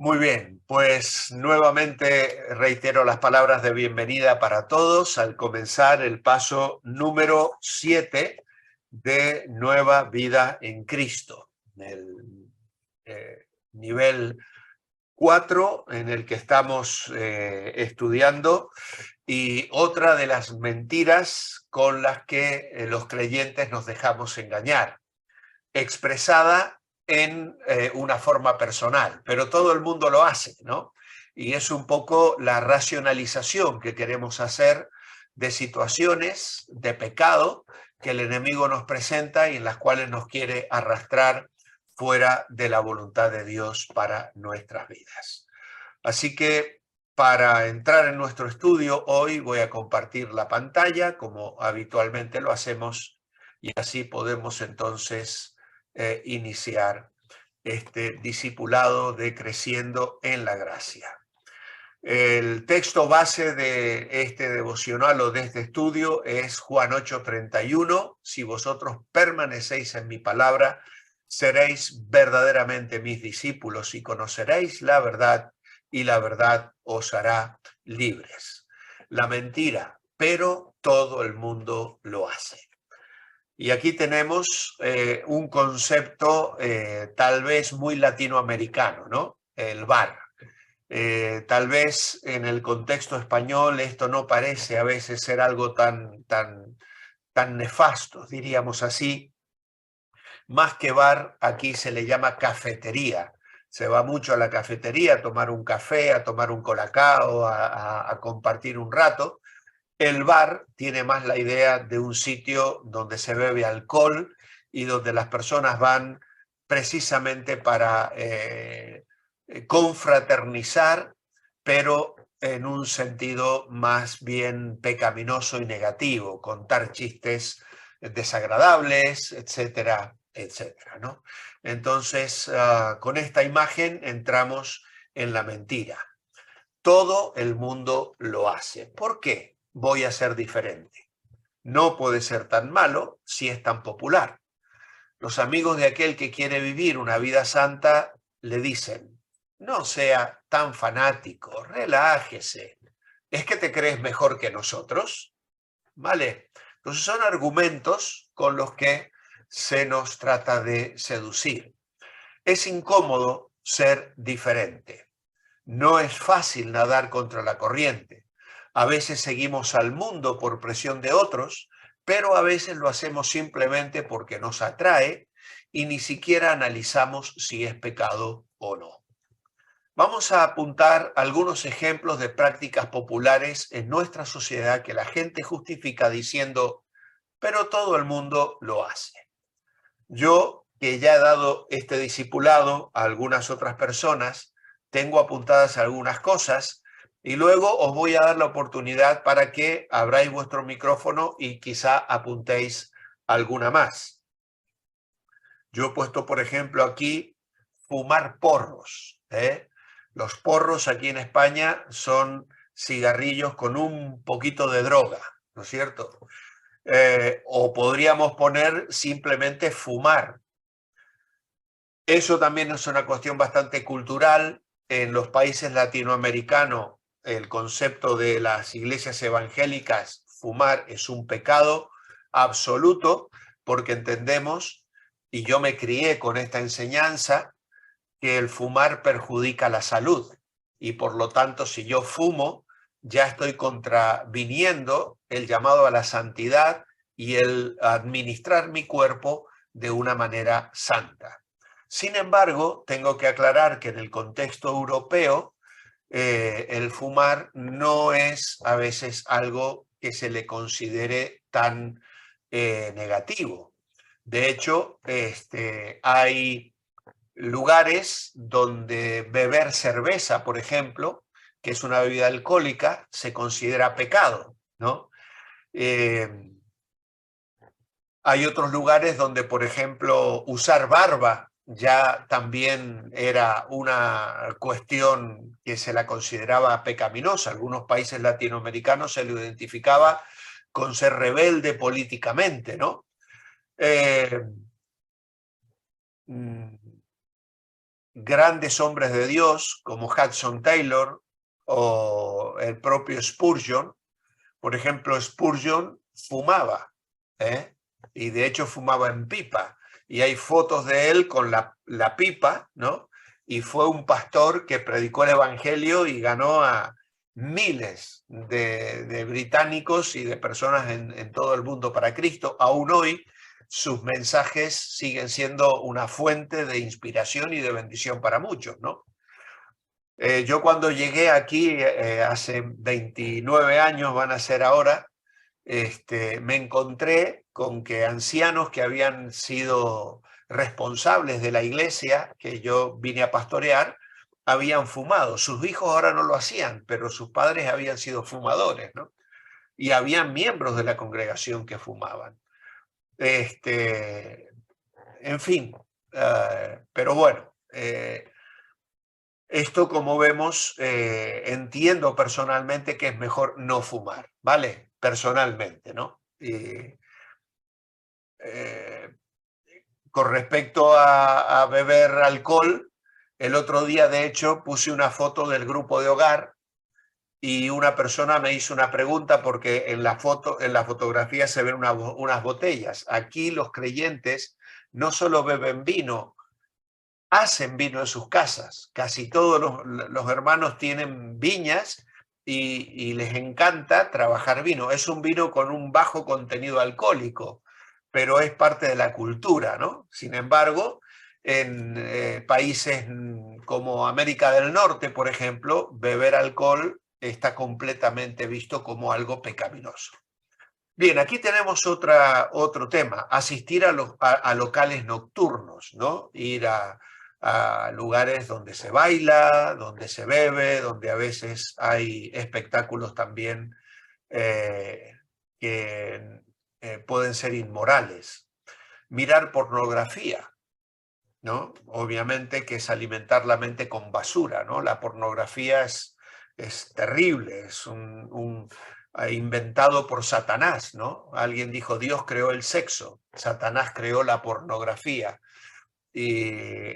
Muy bien, pues nuevamente reitero las palabras de bienvenida para todos al comenzar el paso número 7 de Nueva Vida en Cristo, el nivel 4 en el que estamos estudiando, y otra de las mentiras con las que los creyentes nos dejamos engañar, expresada en una forma personal, pero todo el mundo lo hace, ¿no? Y es un poco la racionalización que queremos hacer de situaciones de pecado que el enemigo nos presenta y en las cuales nos quiere arrastrar fuera de la voluntad de Dios para nuestras vidas. Así que para entrar en nuestro estudio hoy voy a compartir la pantalla como habitualmente lo hacemos y así podemos entonces iniciar este discipulado de Creciendo en la Gracia. El texto base de este devocional o de este estudio es Juan 8:31. Si vosotros permanecéis en mi palabra, seréis verdaderamente mis discípulos y conoceréis la verdad, y la verdad os hará libres. La mentira, pero todo el mundo lo hace. Y aquí tenemos un concepto tal vez muy latinoamericano, ¿no? El VAR. Tal vez en el contexto español esto no parece a veces ser algo tan nefasto, diríamos así. Más que bar, aquí se le llama cafetería. Se va mucho a la cafetería a tomar un café, a tomar un colacao, a compartir un rato. El bar tiene más la idea de un sitio donde se bebe alcohol y donde las personas van precisamente para confraternizar, pero en un sentido más bien pecaminoso y negativo, contar chistes desagradables, etcétera, etcétera, ¿no? Entonces, con esta imagen entramos en la mentira. Todo el mundo lo hace. ¿Por qué voy a ser diferente? No puede ser tan malo si es tan popular. Los amigos de aquel que quiere vivir una vida santa le dicen, no sea tan fanático, relájese. ¿Es que te crees mejor que nosotros? ¿Vale? Entonces son argumentos con los que se nos trata de seducir. Es incómodo ser diferente. No es fácil nadar contra la corriente. A veces seguimos al mundo por presión de otros, pero a veces lo hacemos simplemente porque nos atrae y ni siquiera analizamos si es pecado o no. Vamos a apuntar algunos ejemplos de prácticas populares en nuestra sociedad que la gente justifica diciendo, pero todo el mundo lo hace. Yo, que ya he dado este discipulado a algunas otras personas, tengo apuntadas algunas cosas y luego os voy a dar la oportunidad para que abráis vuestro micrófono y quizá apuntéis alguna más. Yo he puesto, por ejemplo, aquí fumar porros. Los porros aquí en España son cigarrillos con un poquito de droga, ¿no es cierto? O podríamos poner simplemente fumar. Eso también es una cuestión bastante cultural. En los países latinoamericanos, el concepto de las iglesias evangélicas, fumar es un pecado absoluto, porque entendemos, y yo me crié con esta enseñanza, que el fumar perjudica la salud. Y por lo tanto, si yo fumo, ya estoy contraviniendo el llamado a la santidad y el administrar mi cuerpo de una manera santa. Sin embargo, tengo que aclarar que en el contexto europeo, el fumar no es a veces algo que se le considere tan negativo. De hecho, hay lugares donde beber cerveza, por ejemplo, que es una bebida alcohólica, se considera pecado, ¿no? Hay otros lugares donde, por ejemplo, usar barba ya también era una cuestión que se la consideraba pecaminosa. Algunos países latinoamericanos se lo identificaba con ser rebelde políticamente, ¿no? Eh, grandes hombres de Dios como Hudson Taylor o el propio Spurgeon. Por ejemplo, Spurgeon fumaba, ¿eh? Y de hecho fumaba en pipa. Y hay fotos de él con la pipa, ¿no? Y fue un pastor que predicó el evangelio y ganó a miles de británicos y de personas en todo el mundo para Cristo. Aún hoy sus mensajes siguen siendo una fuente de inspiración y de bendición para muchos, ¿no? Yo cuando llegué aquí hace 29 años, van a ser ahora, me encontré con que ancianos que habían sido responsables de la iglesia que yo vine a pastorear habían fumado. Sus hijos ahora no lo hacían, pero sus padres habían sido fumadores, ¿no? Y habían miembros de la congregación que fumaban. En fin, pero bueno, esto, como vemos, entiendo personalmente que es mejor no fumar, ¿vale? Personalmente, ¿no? Eh, con respecto a beber alcohol, el otro día, de hecho, puse una foto del grupo de hogar y una persona me hizo una pregunta porque en la fotografía se ven unas botellas. Aquí los creyentes no solo beben vino, hacen vino en sus casas. Casi todos los hermanos tienen viñas y les encanta trabajar vino. Es un vino con un bajo contenido alcohólico, pero es parte de la cultura, ¿no? Sin embargo, en países como América del Norte, por ejemplo, beber alcohol está completamente visto como algo pecaminoso. Bien, aquí tenemos otro tema, asistir a locales nocturnos, ¿no? Ir a lugares donde se baila, donde se bebe, donde a veces hay espectáculos también que pueden ser inmorales. Mirar pornografía, ¿no? Obviamente que es alimentar la mente con basura, ¿no? La pornografía es terrible, es inventado por Satanás, ¿no? Alguien dijo, Dios creó el sexo, Satanás creó la pornografía. Y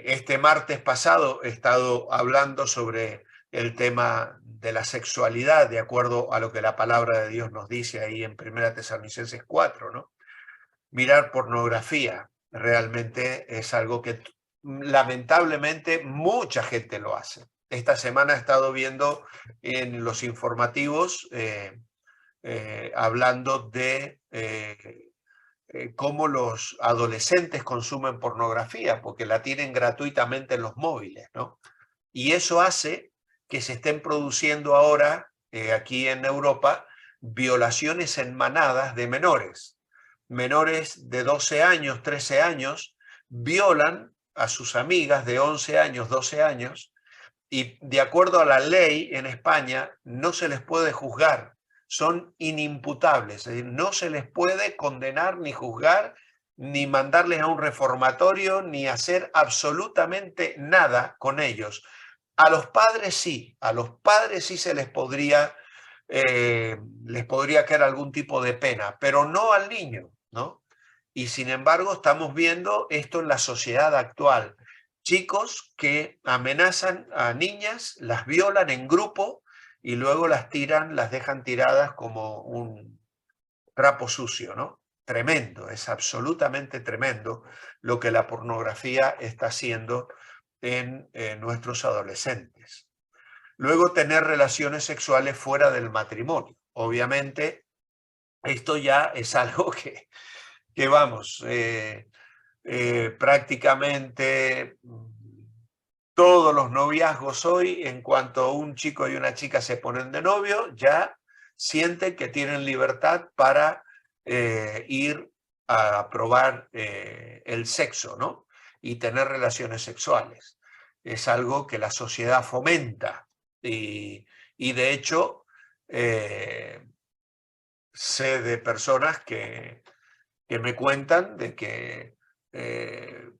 este martes pasado he estado hablando sobre el tema de la sexualidad, de acuerdo a lo que la palabra de Dios nos dice ahí en 1 Tesalonicenses 4, ¿no? Mirar pornografía realmente es algo que lamentablemente mucha gente lo hace. Esta semana he estado viendo en los informativos hablando de cómo los adolescentes consumen pornografía, porque la tienen gratuitamente en los móviles, ¿no? Y eso hace que se estén produciendo ahora, aquí en Europa, violaciones en manadas de menores. Menores de 12 años, 13 años, violan a sus amigas de 11 años, 12 años, y de acuerdo a la ley en España no se les puede juzgar, son inimputables, es decir, no se les puede condenar ni juzgar, ni mandarles a un reformatorio, ni hacer absolutamente nada con ellos. A los padres sí, a los padres sí se les podría caer algún tipo de pena, pero no al niño, ¿no? Y sin embargo estamos viendo esto en la sociedad actual. Chicos que amenazan a niñas, las violan en grupo y luego las tiran, las dejan tiradas como un trapo sucio, ¿no? Tremendo, es absolutamente tremendo lo que la pornografía está haciendo en nuestros adolescentes. Luego, tener relaciones sexuales fuera del matrimonio. Obviamente, esto ya es algo que vamos, prácticamente todos los noviazgos hoy, en cuanto un chico y una chica se ponen de novio, ya sienten que tienen libertad para ir a probar el sexo, ¿no? Y tener relaciones sexuales. Es algo que la sociedad fomenta y de hecho sé de personas que me cuentan de que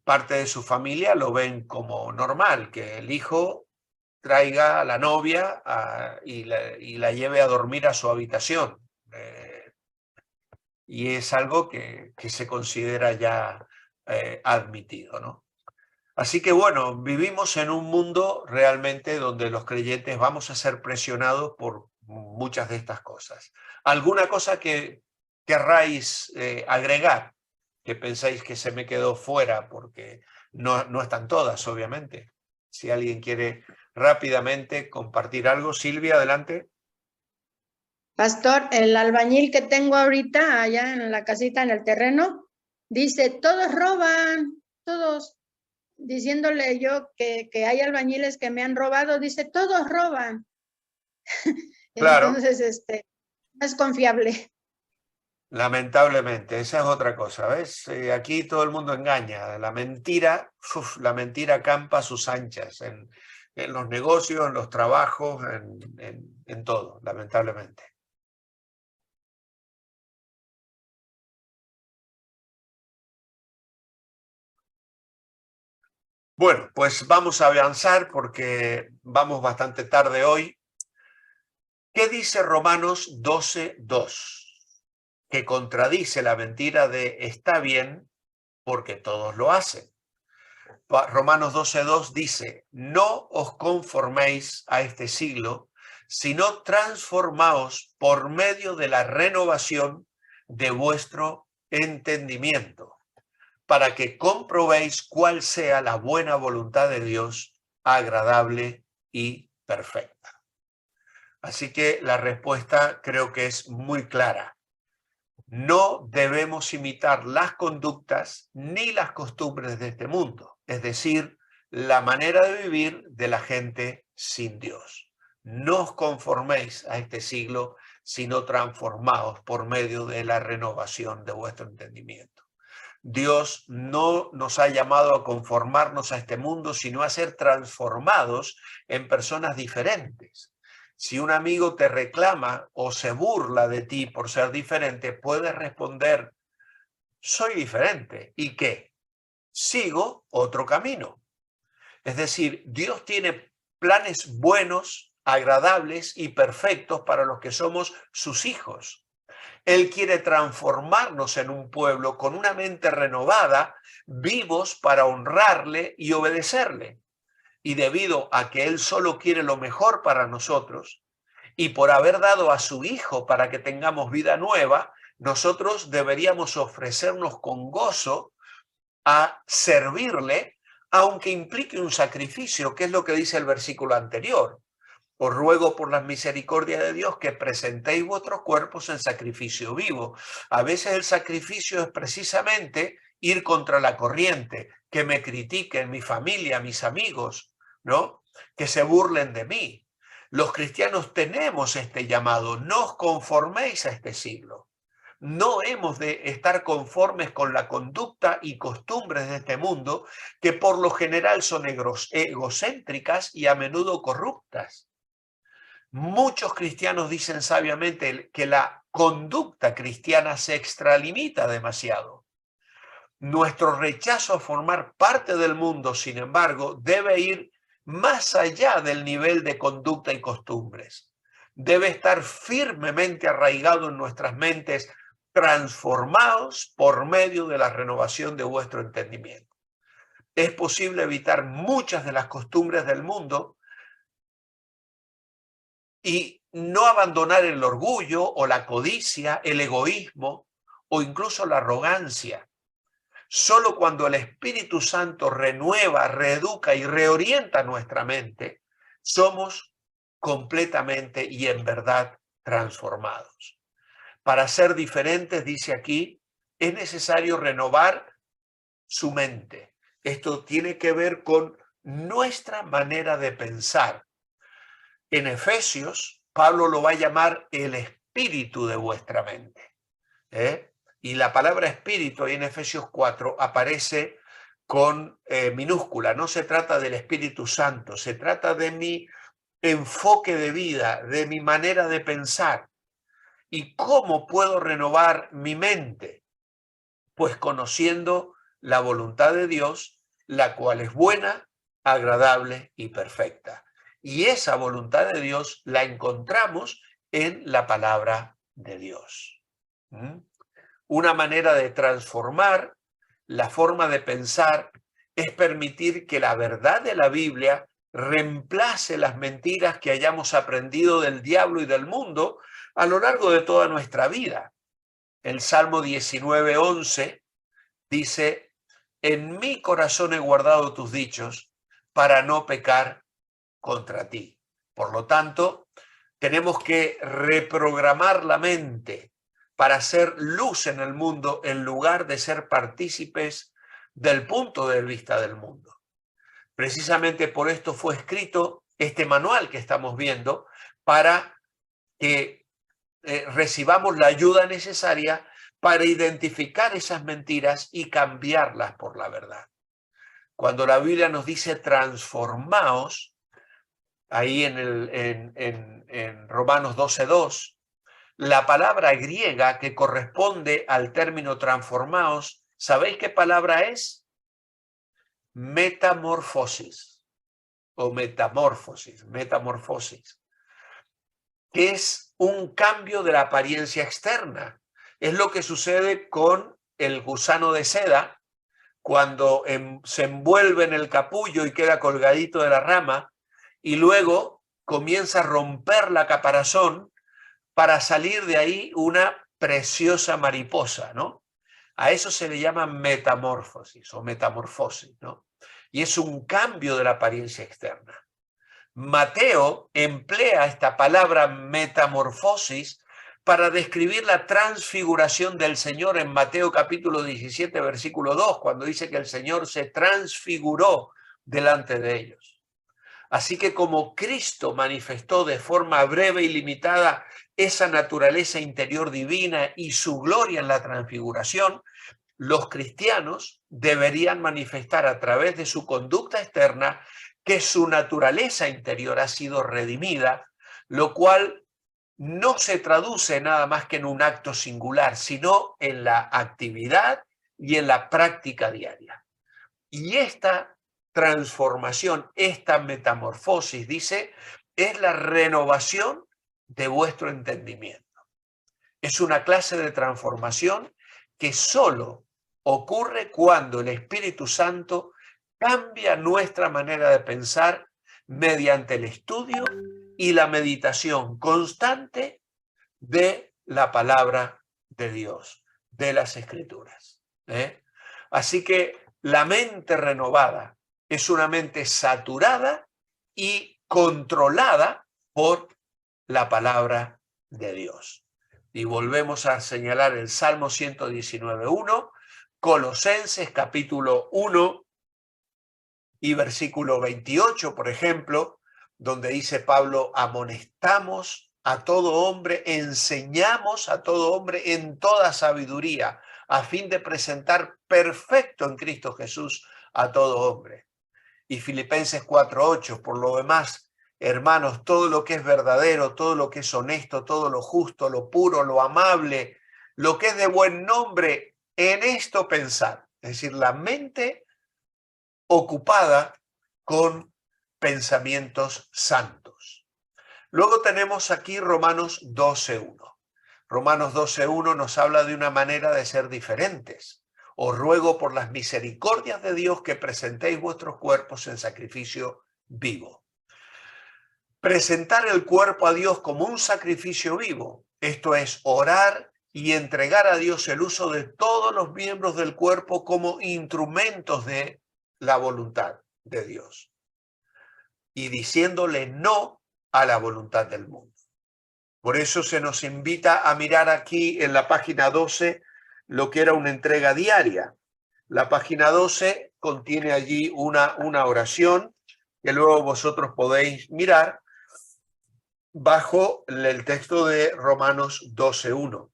parte de su familia lo ven como normal, que el hijo traiga a la novia y la lleve a dormir a su habitación. Y es algo que se considera ya admitido, ¿no? Así que bueno, vivimos en un mundo realmente donde los creyentes vamos a ser presionados por muchas de estas cosas. ¿Alguna cosa que querráis agregar, que pensáis que se me quedó fuera? Porque no están todas, obviamente. Si alguien quiere rápidamente compartir algo. Silvia, adelante. Pastor, el albañil que tengo ahorita allá en la casita, en el terreno, dice, todos roban, todos, diciéndole yo que hay albañiles que me han robado, dice, todos roban. Claro, Entonces, no es confiable. lamentablemente, esa es otra cosa, ¿ves? Aquí todo el mundo engaña. La mentira campa a sus anchas en los negocios, en los trabajos, en todo, lamentablemente. Bueno, pues vamos a avanzar porque vamos bastante tarde hoy. ¿Qué dice Romanos 12:2? Que contradice la mentira de está bien porque todos lo hacen. Romanos 12:2 dice, no os conforméis a este siglo, sino transformaos por medio de la renovación de vuestro entendimiento, para que comprobéis cuál sea la buena voluntad de Dios, agradable y perfecta. Así que la respuesta creo que es muy clara. No debemos imitar las conductas ni las costumbres de este mundo, es decir, la manera de vivir de la gente sin Dios. No os conforméis a este siglo, sino transformaos por medio de la renovación de vuestro entendimiento. Dios no nos ha llamado a conformarnos a este mundo, sino a ser transformados en personas diferentes. Si un amigo te reclama o se burla de ti por ser diferente, puedes responder, soy diferente. ¿Y qué? Sigo otro camino. Es decir, Dios tiene planes buenos, agradables y perfectos para los que somos sus hijos. Él quiere transformarnos en un pueblo con una mente renovada, vivos para honrarle y obedecerle. Y debido a que Él solo quiere lo mejor para nosotros, y por haber dado a su Hijo para que tengamos vida nueva, nosotros deberíamos ofrecernos con gozo a servirle, aunque implique un sacrificio, que es lo que dice el versículo anterior. Os ruego por las misericordias de Dios que presentéis vuestros cuerpos en sacrificio vivo. A veces el sacrificio es precisamente ir contra la corriente, que me critiquen mi familia, mis amigos, ¿no? Que se burlen de mí. Los cristianos tenemos este llamado, no os conforméis a este siglo. No hemos de estar conformes con la conducta y costumbres de este mundo, que por lo general son egocéntricas y a menudo corruptas. Muchos cristianos dicen sabiamente que la conducta cristiana se extralimita demasiado. Nuestro rechazo a formar parte del mundo, sin embargo, debe ir más allá del nivel de conducta y costumbres. Debe estar firmemente arraigado en nuestras mentes, transformados por medio de la renovación de vuestro entendimiento. Es posible evitar muchas de las costumbres del mundo y no abandonar el orgullo o la codicia, el egoísmo o incluso la arrogancia. Solo cuando el Espíritu Santo renueva, reeduca y reorienta nuestra mente, somos completamente y en verdad transformados. Para ser diferentes, dice aquí, es necesario renovar su mente. Esto tiene que ver con nuestra manera de pensar. En Efesios, Pablo lo va a llamar el espíritu de vuestra mente. Y la palabra espíritu ahí en Efesios 4 aparece con minúscula. No se trata del Espíritu Santo, se trata de mi enfoque de vida, de mi manera de pensar. ¿Y cómo puedo renovar mi mente? Pues conociendo la voluntad de Dios, la cual es buena, agradable y perfecta. Y esa voluntad de Dios la encontramos en la palabra de Dios. Una manera de transformar la forma de pensar es permitir que la verdad de la Biblia reemplace las mentiras que hayamos aprendido del diablo y del mundo a lo largo de toda nuestra vida. El Salmo 19:11 dice: en mi corazón he guardado tus dichos para no pecar contra ti. Por lo tanto, tenemos que reprogramar la mente para hacer luz en el mundo en lugar de ser partícipes del punto de vista del mundo. Precisamente por esto fue escrito este manual que estamos viendo, para que recibamos la ayuda necesaria para identificar esas mentiras y cambiarlas por la verdad. Cuando la Biblia nos dice transformaos, ahí en Romanos 12:2, la palabra griega que corresponde al término transformaos, ¿sabéis qué palabra es? Metamorfosis o metamorfosis, que es un cambio de la apariencia externa. Es lo que sucede con el gusano de seda cuando se envuelve en el capullo y queda colgadito de la rama, y luego comienza a romper la caparazón para salir de ahí una preciosa mariposa, ¿no? A eso se le llama metamorfosis o metamorfosis, ¿no? Y es un cambio de la apariencia externa. Mateo emplea esta palabra metamorfosis para describir la transfiguración del Señor en Mateo capítulo 17, versículo 2, cuando dice que el Señor se transfiguró delante de ellos. Así que como Cristo manifestó de forma breve y limitada esa naturaleza interior divina y su gloria en la transfiguración, los cristianos deberían manifestar a través de su conducta externa que su naturaleza interior ha sido redimida, lo cual no se traduce nada más que en un acto singular, sino en la actividad y en la práctica diaria. Y esta transformación, esta metamorfosis, dice, es la renovación de vuestro entendimiento. Es una clase de transformación que solo ocurre cuando el Espíritu Santo cambia nuestra manera de pensar mediante el estudio y la meditación constante de la palabra de Dios, de las Escrituras. Así que la mente renovada es una mente saturada y controlada por la palabra de Dios. Y volvemos a señalar el Salmo 119:1, Colosenses capítulo 1 y versículo 28, por ejemplo, donde dice Pablo: amonestamos a todo hombre, enseñamos a todo hombre en toda sabiduría, a fin de presentar perfecto en Cristo Jesús a todo hombre. Y Filipenses 4:8, por lo demás, hermanos, todo lo que es verdadero, todo lo que es honesto, todo lo justo, lo puro, lo amable, lo que es de buen nombre, en esto pensad. Es decir, la mente ocupada con pensamientos santos. Luego tenemos aquí Romanos 12:1. Romanos 12:1 nos habla de una manera de ser diferentes. Os ruego por las misericordias de Dios que presentéis vuestros cuerpos en sacrificio vivo. Presentar el cuerpo a Dios como un sacrificio vivo, esto es orar y entregar a Dios el uso de todos los miembros del cuerpo como instrumentos de la voluntad de Dios y diciéndole no a la voluntad del mundo. Por eso se nos invita a mirar aquí en la página 12 lo que era una entrega diaria. La página 12 contiene allí una oración que luego vosotros podéis mirar bajo el texto de Romanos 12:1.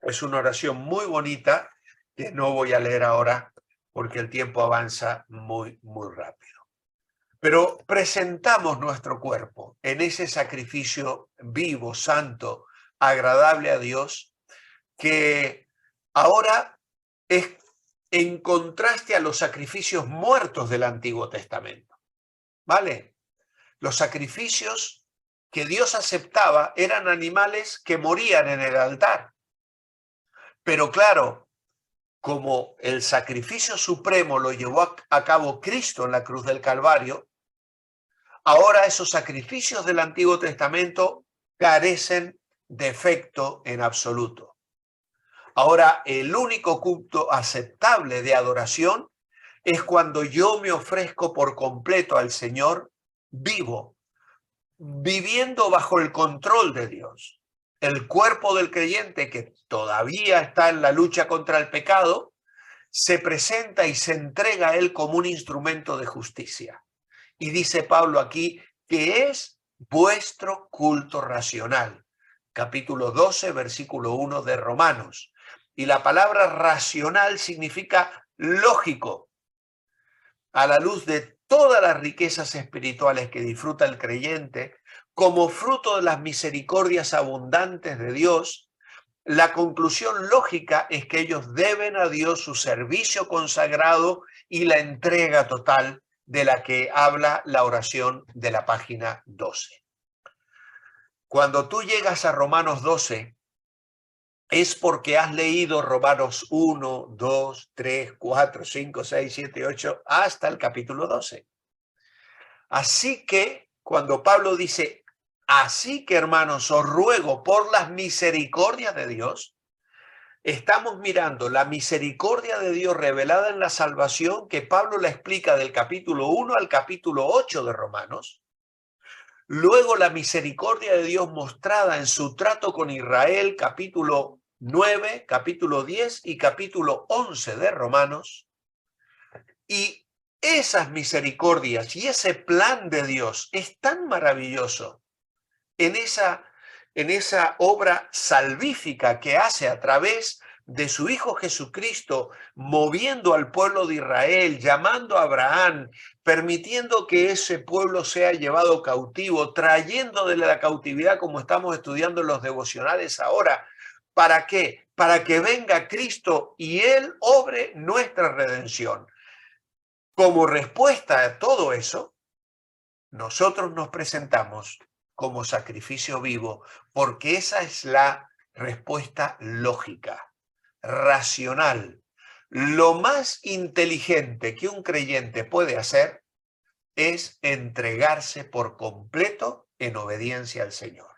Es una oración muy bonita que no voy a leer ahora porque el tiempo avanza muy, muy rápido. Pero presentamos nuestro cuerpo en ese sacrificio vivo, santo, agradable a Dios, que ahora es en contraste a los sacrificios muertos del Antiguo Testamento. ¿Vale? Los sacrificios que Dios aceptaba eran animales que morían en el altar. Pero claro, como el sacrificio supremo lo llevó a cabo Cristo en la cruz del Calvario, ahora esos sacrificios del Antiguo Testamento carecen de efecto en absoluto. Ahora, el único culto aceptable de adoración es cuando yo me ofrezco por completo al Señor vivo, viviendo bajo el control de Dios. El cuerpo del creyente que todavía está en la lucha contra el pecado se presenta y se entrega a él como un instrumento de justicia. Y dice Pablo aquí que es vuestro culto racional. Capítulo 12, versículo 1 de Romanos. Y la palabra racional significa lógico. A la luz de todas las riquezas espirituales que disfruta el creyente, como fruto de las misericordias abundantes de Dios, la conclusión lógica es que ellos deben a Dios su servicio consagrado y la entrega total de la que habla la oración de la página 12. Cuando tú llegas a Romanos 12, es porque has leído Romanos 1, 2, 3, 4, 5, 6, 7, 8, hasta el capítulo 12. Así que cuando Pablo dice, así que hermanos, os ruego por las misericordias de Dios, estamos mirando la misericordia de Dios revelada en la salvación que Pablo la explica del capítulo 1 al capítulo 8 de Romanos. Luego la misericordia de Dios mostrada en su trato con Israel, capítulo 9, capítulo 10 y capítulo 11 de Romanos. Y esas misericordias y ese plan de Dios es tan maravilloso en esa obra salvífica que hace a través de su Hijo Jesucristo, moviendo al pueblo de Israel, llamando a Abraham, permitiendo que ese pueblo sea llevado cautivo, trayendo de la cautividad, como estamos estudiando en los devocionales ahora. ¿Para qué? Para que venga Cristo y Él obre nuestra redención. Como respuesta a todo eso, nosotros nos presentamos como sacrificio vivo, porque esa es la respuesta lógica, racional. Lo más inteligente que un creyente puede hacer es entregarse por completo en obediencia al Señor.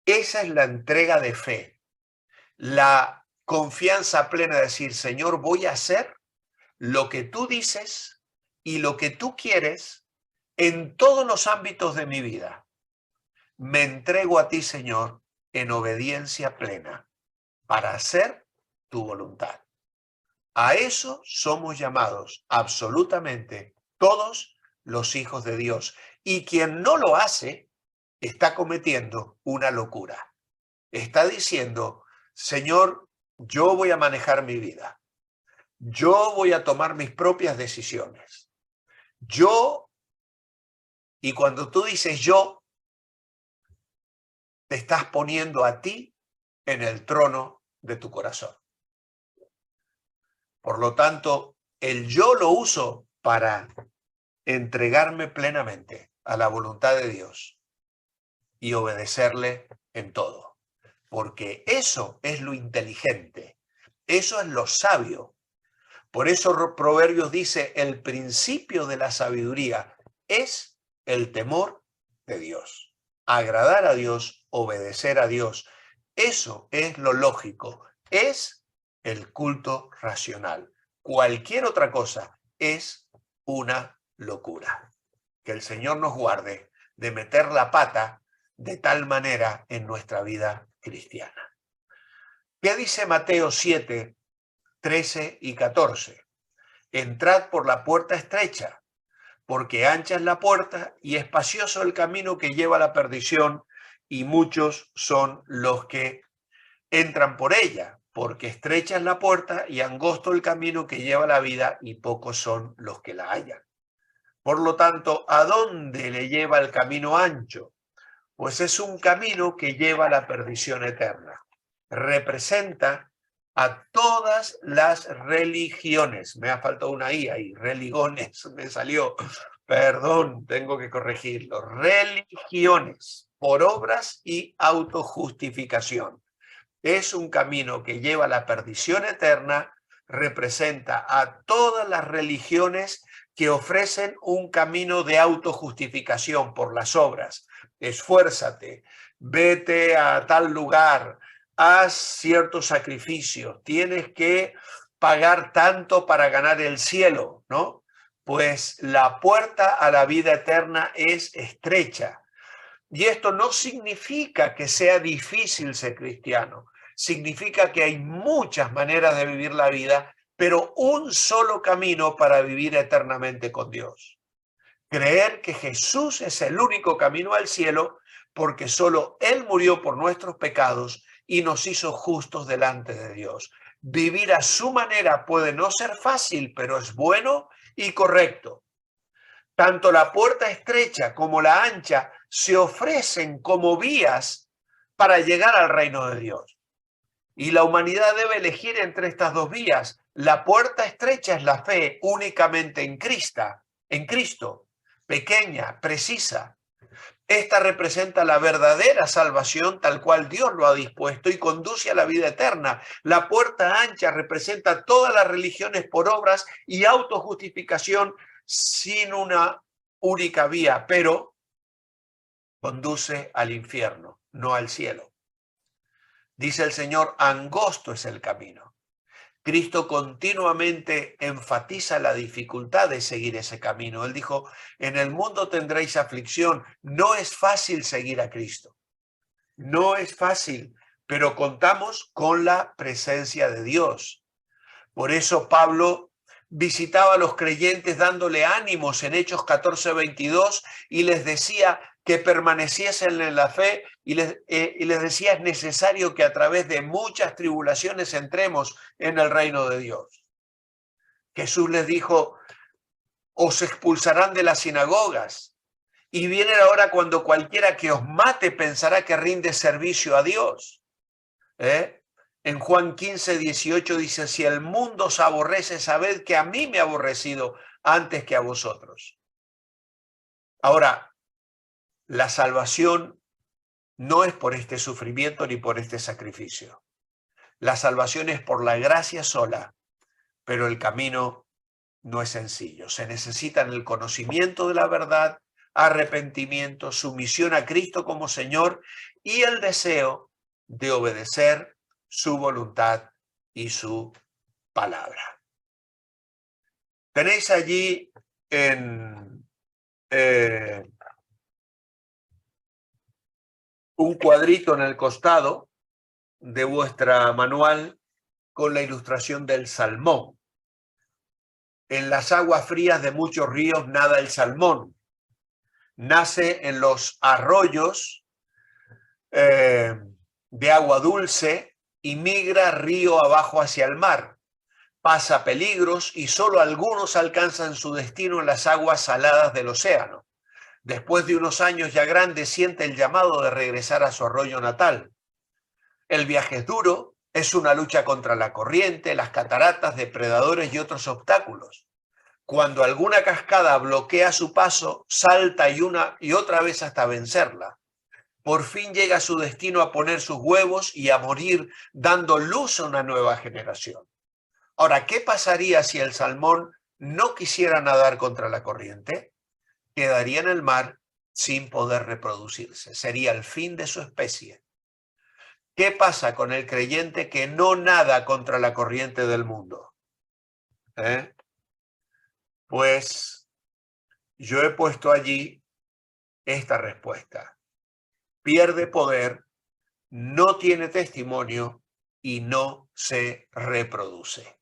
Esa es la entrega de fe, la confianza plena de decir, Señor, voy a hacer lo que tú dices y lo que tú quieres en todos los ámbitos de mi vida. Me entrego a ti, Señor, en obediencia plena para hacer tu voluntad. A eso somos llamados absolutamente todos los hijos de Dios. Y quien no lo hace está cometiendo una locura. Está diciendo, Señor, yo voy a manejar mi vida. Yo voy a tomar mis propias decisiones. Y cuando tú dices yo, te estás poniendo a ti en el trono de tu corazón. Por lo tanto, el yo lo uso para entregarme plenamente a la voluntad de Dios y obedecerle en todo. Porque eso es lo inteligente, eso es lo sabio. Por eso Proverbios dice, el principio de la sabiduría es el temor de Dios. Agradar a Dios, obedecer a Dios. Eso es lo lógico, es el culto racional. Cualquier otra cosa es una locura. Que el Señor nos guarde de meter la pata de tal manera en nuestra vida cristiana. ¿Qué dice Mateo 7, 13 y 14? Entrad por la puerta estrecha, porque ancha es la puerta y espacioso el camino que lleva a la perdición, y muchos son los que entran por ella, porque estrecha es la puerta y angosto el camino que lleva a la vida, y pocos son los que la hallan. Por lo tanto, ¿a dónde le lleva el camino ancho? Pues es un camino que lleva a la perdición eterna. Representa a todas las religiones. Me ha faltado una I ahí, religones, me salió. Perdón, tengo que corregirlo. Religiones por obras y autojustificación. es un camino que lleva a la perdición eterna, representa a todas las religiones que ofrecen un camino de autojustificación por las obras. Esfuérzate, vete a tal lugar, haz ciertos sacrificios, tienes que pagar tanto para ganar el cielo, ¿no? Pues la puerta a la vida eterna es estrecha. Y esto no significa que sea difícil ser cristiano, significa que hay muchas maneras de vivir la vida, pero un solo camino para vivir eternamente con Dios. Creer que Jesús es el único camino al cielo, porque solo Él murió por nuestros pecados y nos hizo justos delante de Dios. Vivir a su manera puede no ser fácil, pero es bueno y correcto. Tanto la puerta estrecha como la ancha se ofrecen como vías para llegar al reino de Dios. Y la humanidad debe elegir entre estas dos vías. La puerta estrecha es la fe únicamente en Cristo, pequeña, precisa. Esta representa la verdadera salvación tal cual Dios lo ha dispuesto y conduce a la vida eterna. La puerta ancha representa todas las religiones por obras y autojustificación sin una única vía, pero conduce al infierno, no al cielo. Dice el Señor, angosto es el camino. Cristo continuamente enfatiza la dificultad de seguir ese camino. Él dijo, en el mundo tendréis aflicción. No es fácil seguir a Cristo. No es fácil, pero contamos con la presencia de Dios. Por eso Pablo visitaba a los creyentes dándole ánimos en Hechos 14:22 y les decía que permaneciesen en la fe y les decía es necesario que a través de muchas tribulaciones entremos en el reino de Dios. Jesús les dijo, os expulsarán de las sinagogas y viene la hora cuando cualquiera que os mate pensará que rinde servicio a Dios. En Juan 15:18 dice, si el mundo os aborrece, sabed que a mí me ha aborrecido antes que a vosotros. Ahora, la salvación no es por este sufrimiento ni por este sacrificio. La salvación es por la gracia sola, pero el camino no es sencillo. Se necesita el conocimiento de la verdad, arrepentimiento, sumisión a Cristo como Señor y el deseo de obedecer su voluntad y su palabra. Tenéis allí en un cuadrito en el costado de vuestra manual con la ilustración del salmón. En las aguas frías de muchos ríos nada el salmón. Nace en los arroyos de agua dulce y migra río abajo hacia el mar. Pasa peligros y solo algunos alcanzan su destino en las aguas saladas del océano. Después de unos años ya grandes siente el llamado de regresar a su arroyo natal. El viaje es duro, es una lucha contra la corriente, las cataratas, depredadores y otros obstáculos. Cuando alguna cascada bloquea su paso, salta una y otra vez hasta vencerla. Por fin llega a su destino a poner sus huevos y a morir, dando luz a una nueva generación. Ahora, ¿qué pasaría si el salmón no quisiera nadar contra la corriente? Quedaría en el mar sin poder reproducirse. Sería el fin de su especie. ¿Qué pasa con el creyente que no nada contra la corriente del mundo? Pues yo he puesto allí esta respuesta. Pierde poder, no tiene testimonio y no se reproduce.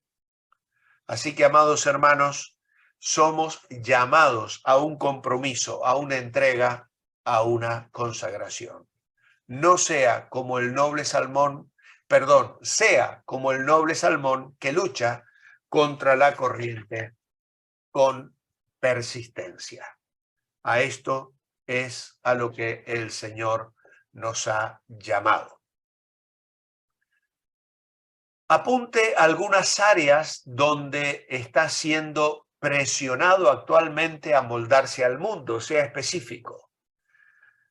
Así que, amados hermanos, somos llamados a un compromiso, a una entrega, a una consagración. No sea como el noble salmón, sea como el noble salmón que lucha contra la corriente con persistencia. A esto es a lo que el Señor nos ha llamado. Apunte algunas áreas donde está siendo presionado actualmente a moldarse al mundo, sea específico.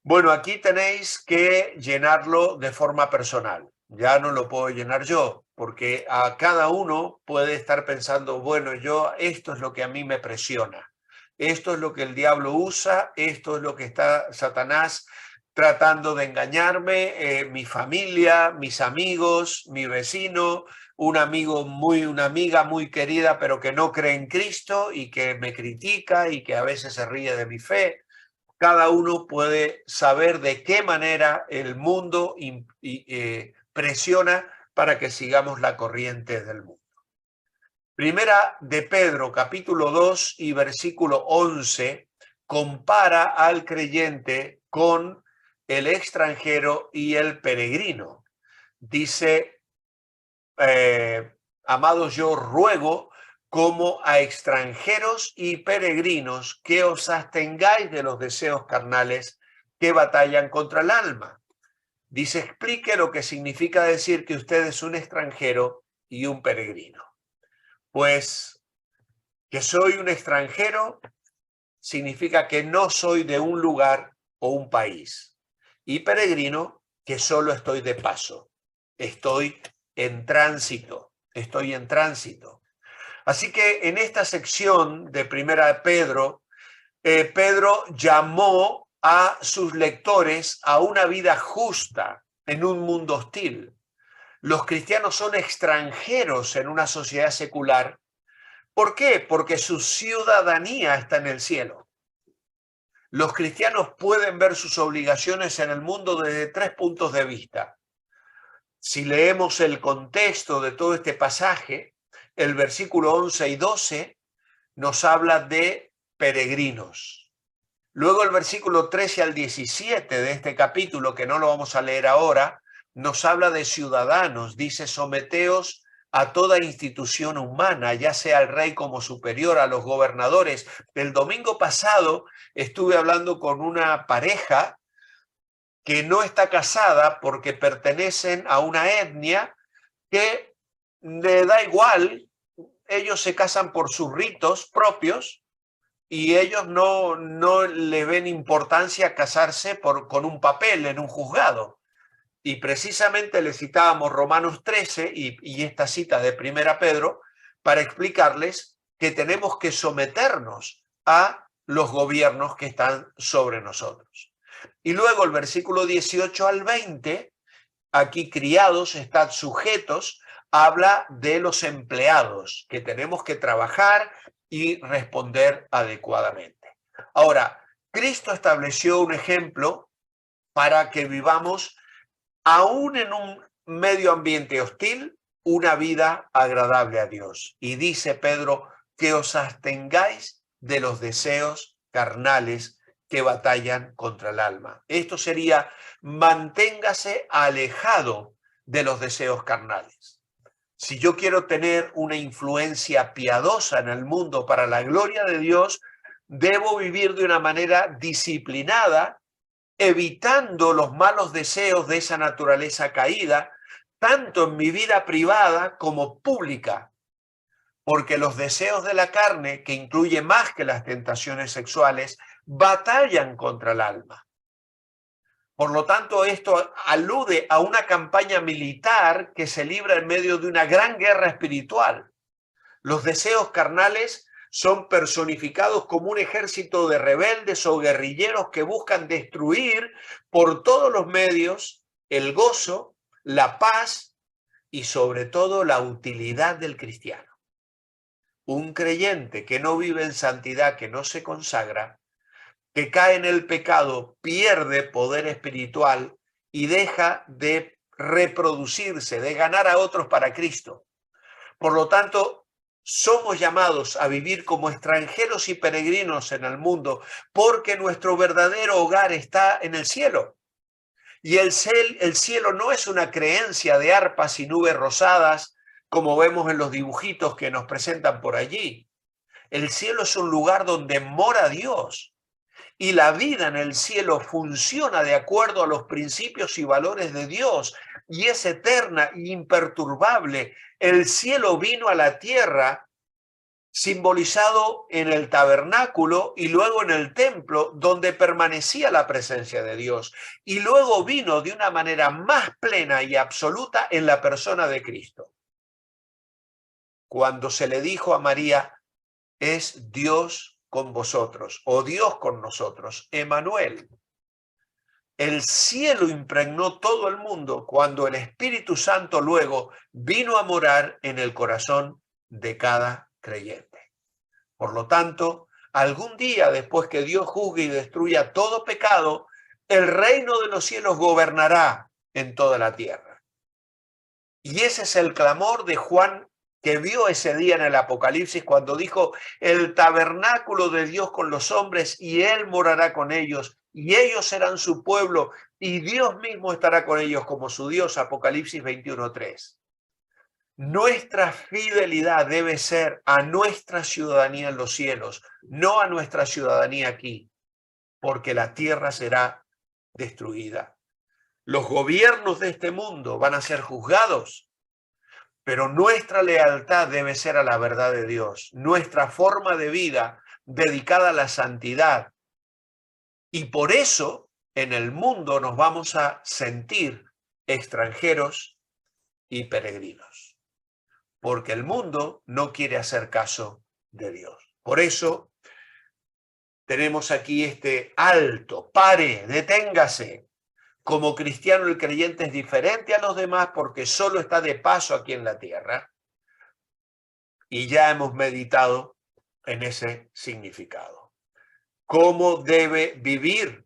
Bueno, aquí tenéis que llenarlo de forma personal. ya no lo puedo llenar yo, porque a cada uno puede estar pensando, bueno, esto es lo que a mí me presiona, esto es lo que el diablo usa, esto es lo que está Satanás tratando de engañarme, mi familia, mis amigos, mi vecino, una amiga muy querida, pero que no cree en Cristo y que me critica y que a veces se ríe de mi fe. Cada uno puede saber de qué manera el mundo presiona para que sigamos la corriente del mundo. Primera de Pedro, capítulo 2 y versículo 11, compara al creyente con el extranjero y el peregrino. Dice, amados, yo ruego como a extranjeros y peregrinos que os abstengáis de los deseos carnales que batallan contra el alma. Dice, explique lo que significa decir que usted es un extranjero y un peregrino. Pues que soy un extranjero significa que no soy de un lugar o un país. Y peregrino, que solo estoy de paso. Estoy en tránsito. Así que en esta sección de Primera de Pedro, Pedro llamó a sus lectores a una vida justa en un mundo hostil. Los cristianos son extranjeros en una sociedad secular. ¿Por qué? Porque su ciudadanía está en el cielo. Los cristianos pueden ver sus obligaciones en el mundo desde 3 puntos de vista. Si leemos el contexto de todo este pasaje, el versículo 11 y 12 nos habla de peregrinos. Luego el versículo 13 al 17 de este capítulo, que no lo vamos a leer ahora, nos habla de ciudadanos. Dice, someteos a toda institución humana, ya sea el rey como superior, a los gobernadores. El domingo pasado estuve hablando con una pareja que no está casada porque pertenecen a una etnia que le da igual, ellos se casan por sus ritos propios y ellos no le ven importancia a casarse con un papel en un juzgado. Y precisamente le citábamos Romanos 13 y esta cita de Primera Pedro para explicarles que tenemos que someternos a los gobiernos que están sobre nosotros. Y luego el versículo 18 al 20, aquí criados, están sujetos, habla de los empleados, que tenemos que trabajar y responder adecuadamente. Ahora, Cristo estableció un ejemplo para que vivamos, aún en un medio ambiente hostil, una vida agradable a Dios. Y dice Pedro, que os abstengáis de los deseos carnales que batallan contra el alma. Esto sería, manténgase alejado de los deseos carnales. Si yo quiero tener una influencia piadosa en el mundo para la gloria de Dios, debo vivir de una manera disciplinada, evitando los malos deseos de esa naturaleza caída, tanto en mi vida privada como pública, porque los deseos de la carne, que incluye más que las tentaciones sexuales, batallan contra el alma. Por lo tanto, esto alude a una campaña militar que se libra en medio de una gran guerra espiritual. Los deseos carnales son personificados como un ejército de rebeldes o guerrilleros que buscan destruir por todos los medios el gozo, la paz y sobre todo la utilidad del cristiano. Un creyente que no vive en santidad, que no se consagra, que cae en el pecado, pierde poder espiritual y deja de reproducirse, de ganar a otros para Cristo. Por lo tanto, somos llamados a vivir como extranjeros y peregrinos en el mundo, porque nuestro verdadero hogar está en el cielo. Y el cielo no es una creencia de arpas y nubes rosadas, como vemos en los dibujitos que nos presentan por allí. El cielo es un lugar donde mora Dios. Y la vida en el cielo funciona de acuerdo a los principios y valores de Dios y es eterna e imperturbable. El cielo vino a la tierra simbolizado en el tabernáculo y luego en el templo, donde permanecía la presencia de Dios, y luego vino de una manera más plena y absoluta en la persona de Cristo. Cuando se le dijo a María, es Dios con vosotros, o Dios con nosotros, Emmanuel. El cielo impregnó todo el mundo cuando el Espíritu Santo luego vino a morar en el corazón de cada creyente. Por lo tanto, algún día después que Dios juzgue y destruya todo pecado, el reino de los cielos gobernará en toda la tierra. Y ese es el clamor de Juan, que vio ese día en el Apocalipsis cuando dijo, el tabernáculo de Dios con los hombres y Él morará con ellos y ellos serán su pueblo y Dios mismo estará con ellos como su Dios. Apocalipsis 21:3. Nuestra fidelidad debe ser a nuestra ciudadanía en los cielos, no a nuestra ciudadanía aquí, porque la tierra será destruida. Los gobiernos de este mundo van a ser juzgados, pero nuestra lealtad debe ser a la verdad de Dios, nuestra forma de vida dedicada a la santidad. Y por eso en el mundo nos vamos a sentir extranjeros y peregrinos, porque el mundo no quiere hacer caso de Dios. Por eso tenemos aquí este alto, pare, deténgase. Como cristiano, el creyente es diferente a los demás porque solo está de paso aquí en la tierra. Y ya hemos meditado en ese significado. ¿Cómo debe vivir?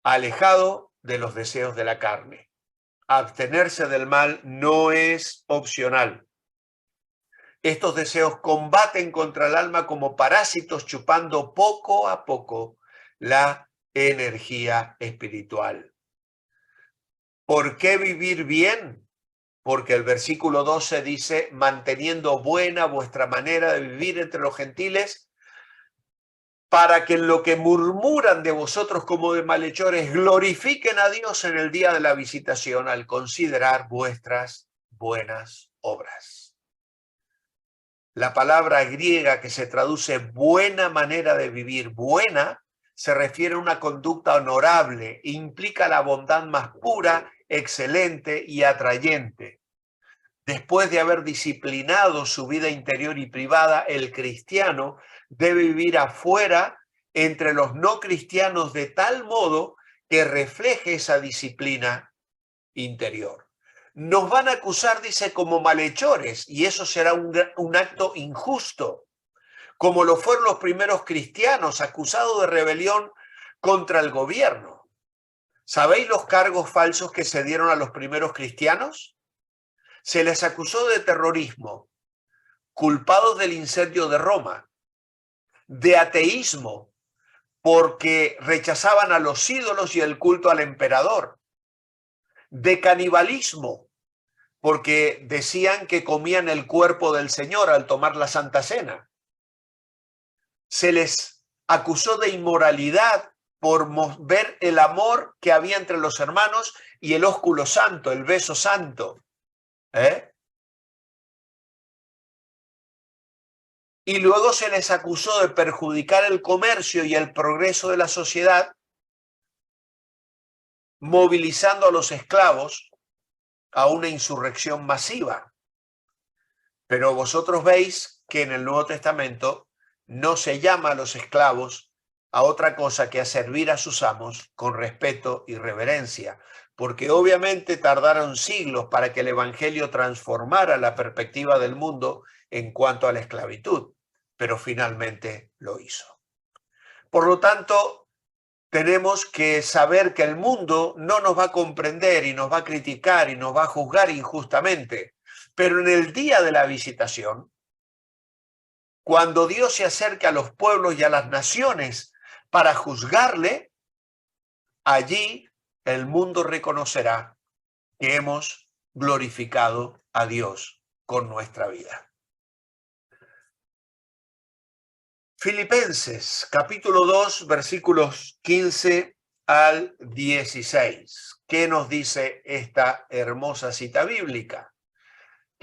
Alejado de los deseos de la carne. Abstenerse del mal no es opcional. Estos deseos combaten contra el alma como parásitos, chupando poco a poco la energía espiritual. ¿Por qué vivir bien? Porque el versículo 12 dice, manteniendo buena vuestra manera de vivir entre los gentiles, para que en lo que murmuran de vosotros como de malhechores, glorifiquen a Dios en el día de la visitación al considerar vuestras buenas obras. La palabra griega que se traduce buena manera de vivir, buena, se refiere a una conducta honorable, implica la bondad más pura, excelente y atrayente. Después de haber disciplinado su vida interior y privada, el cristiano debe vivir afuera entre los no cristianos de tal modo que refleje esa disciplina interior. Nos van a acusar, dice, como malhechores, y eso será un acto injusto, como lo fueron los primeros cristianos acusados de rebelión contra el gobierno. ¿Sabéis los cargos falsos que se dieron a los primeros cristianos? Se les acusó de terrorismo, culpados del incendio de Roma, de ateísmo, porque rechazaban a los ídolos y el culto al emperador, de canibalismo, porque decían que comían el cuerpo del Señor al tomar la Santa Cena. Se les acusó de inmoralidad por ver el amor que había entre los hermanos y el ósculo santo, el beso santo. Y luego se les acusó de perjudicar el comercio y el progreso de la sociedad, movilizando a los esclavos a una insurrección masiva. Pero vosotros veis que en el Nuevo Testamento no se llama a los esclavos a otra cosa que a servir a sus amos con respeto y reverencia, porque obviamente tardaron siglos para que el Evangelio transformara la perspectiva del mundo en cuanto a la esclavitud, pero finalmente lo hizo. Por lo tanto, tenemos que saber que el mundo no nos va a comprender y nos va a criticar y nos va a juzgar injustamente, pero en el día de la visitación, cuando Dios se acerque a los pueblos y a las naciones para juzgarle, allí el mundo reconocerá que hemos glorificado a Dios con nuestra vida. Filipenses, capítulo 2, versículos 15 al 16. ¿Qué nos dice esta hermosa cita bíblica?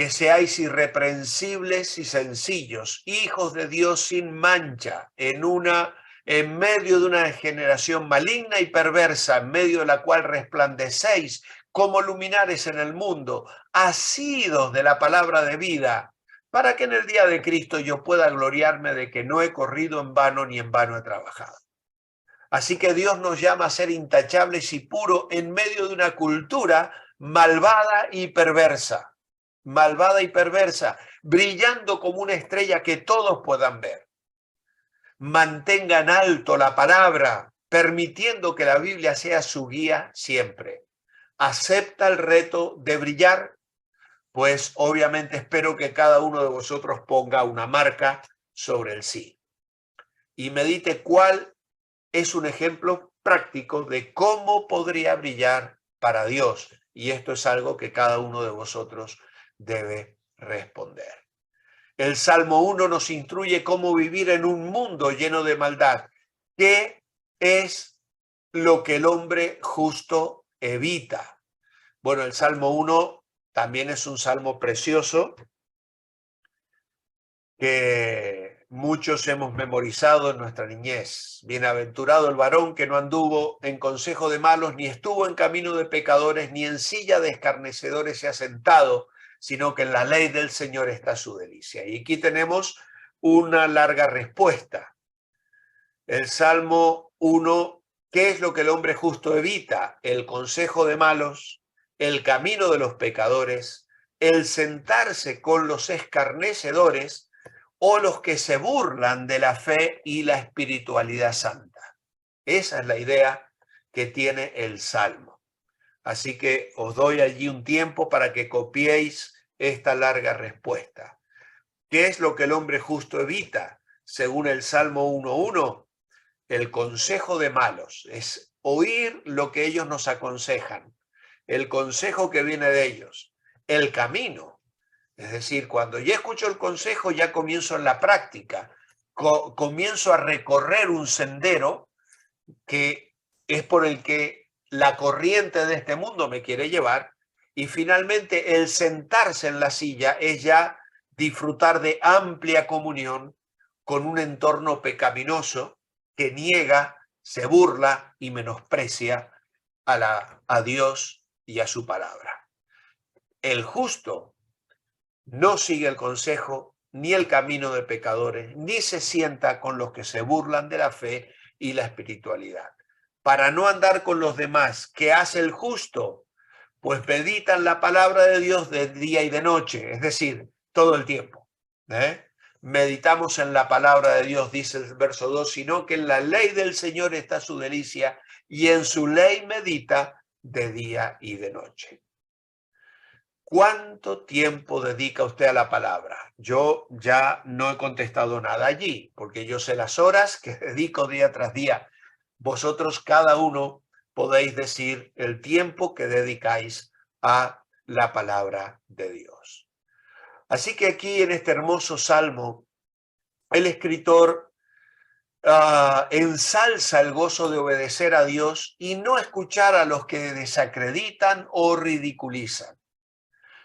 que seáis irreprensibles y sencillos, hijos de Dios sin mancha, en medio de una generación maligna y perversa, en medio de la cual resplandecéis como luminares en el mundo, asidos de la palabra de vida, para que en el día de Cristo yo pueda gloriarme de que no he corrido en vano ni en vano he trabajado. Así que Dios nos llama a ser intachables y puros en medio de una cultura malvada y perversa, brillando como una estrella que todos puedan ver. Mantengan alto la palabra, permitiendo que la Biblia sea su guía siempre. ¿Acepta el reto de brillar? Pues obviamente espero que cada uno de vosotros ponga una marca sobre el sí. Y medite cuál es un ejemplo práctico de cómo podría brillar para Dios. Y esto es algo que cada uno de vosotros debe responder. El Salmo 1 nos instruye cómo vivir en un mundo lleno de maldad. ¿Qué es lo que el hombre justo evita? Bueno, el Salmo 1 también es un salmo precioso que muchos hemos memorizado en nuestra niñez. Bienaventurado el varón que no anduvo en consejo de malos, ni estuvo en camino de pecadores, ni en silla de escarnecedores se ha sentado, sino que en la ley del Señor está su delicia. Y aquí tenemos una larga respuesta. El Salmo 1, ¿qué es lo que el hombre justo evita? El consejo de malos, el camino de los pecadores, el sentarse con los escarnecedores o los que se burlan de la fe y la espiritualidad santa. Esa es la idea que tiene el Salmo. Así que os doy allí un tiempo para que copiéis esta larga respuesta. ¿Qué es lo que el hombre justo evita? Según el Salmo 1:1, el consejo de malos es oír lo que ellos nos aconsejan, el consejo que viene de ellos, el camino. Es decir, cuando ya escucho el consejo, ya comienzo en la práctica, comienzo a recorrer un sendero que es por el que la corriente de este mundo me quiere llevar, y finalmente el sentarse en la silla es ya disfrutar de amplia comunión con un entorno pecaminoso que niega, se burla y menosprecia a Dios y a su palabra. El justo no sigue el consejo ni el camino de pecadores, ni se sienta con los que se burlan de la fe y la espiritualidad. Para no andar con los demás, ¿qué hace el justo? Pues meditan la palabra de Dios de día y de noche, es decir, todo el tiempo. Meditamos en la palabra de Dios, dice el verso 2, sino que en la ley del Señor está su delicia y en su ley medita de día y de noche. ¿Cuánto tiempo dedica usted a la palabra? Yo ya no he contestado nada allí, porque yo sé las horas que dedico día tras día. Vosotros, cada uno, podéis decir el tiempo que dedicáis a la palabra de Dios. Así que aquí en este hermoso salmo, el escritor ensalza el gozo de obedecer a Dios y no escuchar a los que desacreditan o ridiculizan.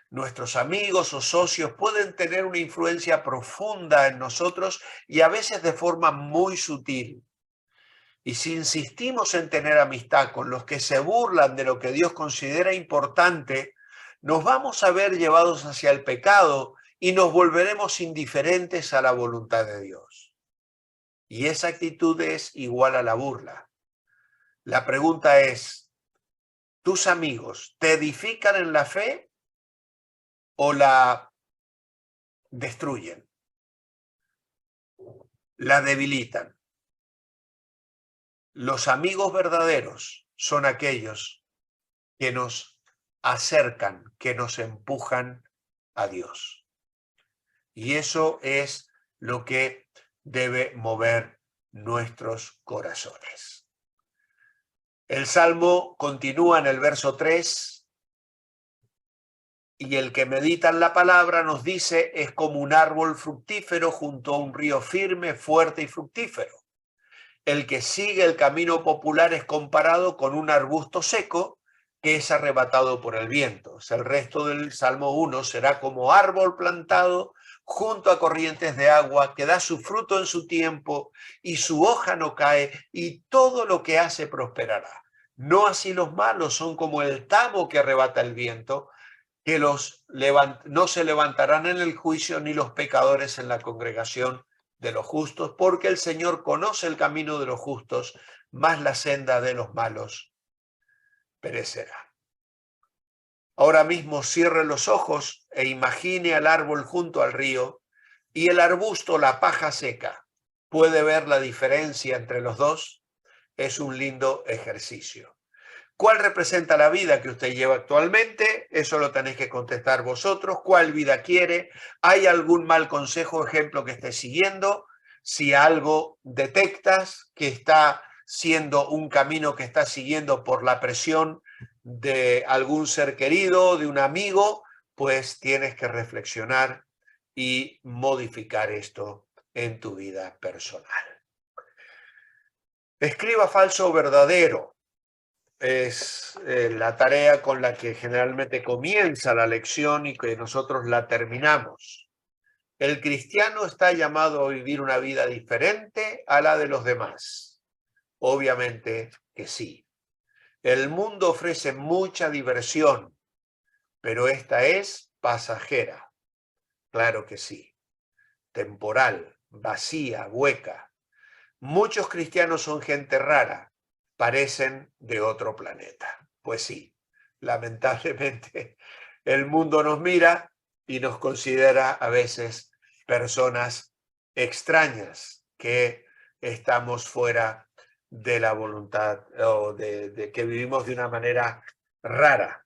Nuestros amigos o socios pueden tener una influencia profunda en nosotros y a veces de forma muy sutil. Y si insistimos en tener amistad con los que se burlan de lo que Dios considera importante, nos vamos a ver llevados hacia el pecado y nos volveremos indiferentes a la voluntad de Dios. Y esa actitud es igual a la burla. La pregunta es, ¿tus amigos te edifican en la fe o la destruyen? La debilitan. Los amigos verdaderos son aquellos que nos acercan, que nos empujan a Dios. Y eso es lo que debe mover nuestros corazones. El Salmo continúa en el verso 3, y el que medita en la palabra, nos dice, es como un árbol fructífero junto a un río firme, fuerte y fructífero. El que sigue el camino popular es comparado con un arbusto seco que es arrebatado por el viento. O sea, el resto del Salmo 1 será como árbol plantado junto a corrientes de agua, que da su fruto en su tiempo y su hoja no cae, y todo lo que hace prosperará. No así los malos, son como el tamo que arrebata el viento, que no se levantarán en el juicio, ni los pecadores en la congregación de los justos, porque el Señor conoce el camino de los justos, mas la senda de los malos perecerá. Ahora mismo cierre los ojos e imagine al árbol junto al río y el arbusto, la paja seca. ¿Puede ver la diferencia entre los dos? Es un lindo ejercicio. ¿Cuál representa la vida que usted lleva actualmente? Eso lo tenéis que contestar vosotros. ¿Cuál vida quiere? ¿Hay algún mal consejo o ejemplo que estés siguiendo? Si algo detectas que está siendo un camino que estás siguiendo por la presión de algún ser querido, de un amigo, pues tienes que reflexionar y modificar esto en tu vida personal. Escriba falso o verdadero. Es la tarea con la que generalmente comienza la lección y que nosotros la terminamos. ¿El cristiano está llamado a vivir una vida diferente a la de los demás? Obviamente que sí. El mundo ofrece mucha diversión, pero esta es pasajera. Claro que sí. Temporal, vacía, hueca. Muchos cristianos son gente rara, parecen de otro planeta. Pues sí, lamentablemente el mundo nos mira y nos considera a veces personas extrañas, que estamos fuera de la voluntad o de que vivimos de una manera rara.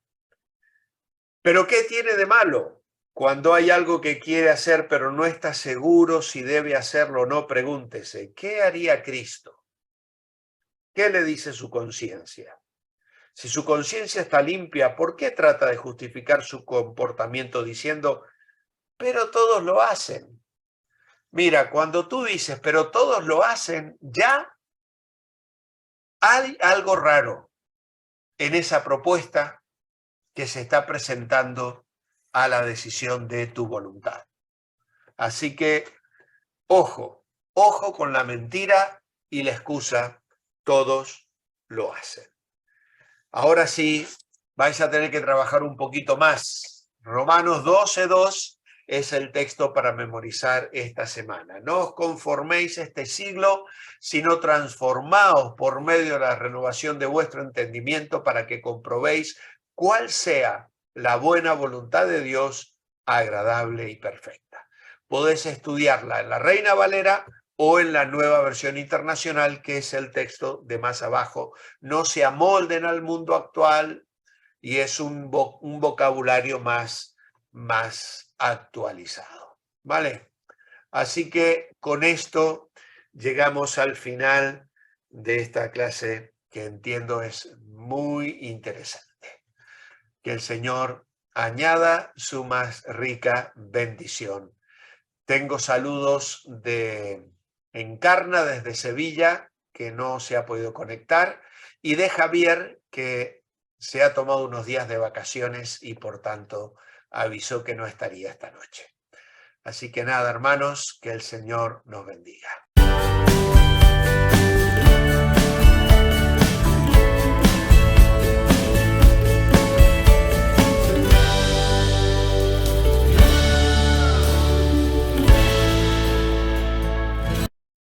¿Pero qué tiene de malo? Cuando hay algo que quiere hacer pero no está seguro si debe hacerlo o no, pregúntese, ¿qué haría Cristo? ¿Qué le dice su conciencia? Si su conciencia está limpia, ¿por qué trata de justificar su comportamiento diciendo, pero todos lo hacen? Mira, cuando tú dices, pero todos lo hacen, ya hay algo raro en esa propuesta que se está presentando a la decisión de tu voluntad. Así que, ojo con la mentira y la excusa, todos lo hacen. Ahora sí, vais a tener que trabajar un poquito más. Romanos 12:2 es el texto para memorizar esta semana. No os conforméis a este siglo, sino transformaos por medio de la renovación de vuestro entendimiento para que comprobéis cuál sea la buena voluntad de Dios, agradable y perfecta. Podéis estudiarla en la Reina Valera o en la Nueva Versión Internacional, que es el texto de más abajo. No se amolden al mundo actual y es un vocabulario más actualizado, ¿vale? Así que con esto llegamos al final de esta clase, que entiendo es muy interesante. Que el Señor añada su más rica bendición. Tengo saludos de Encarna desde Sevilla, que no se ha podido conectar, y de Javier, que se ha tomado unos días de vacaciones y por tanto avisó que no estaría esta noche. Así que nada, hermanos, que el Señor nos bendiga.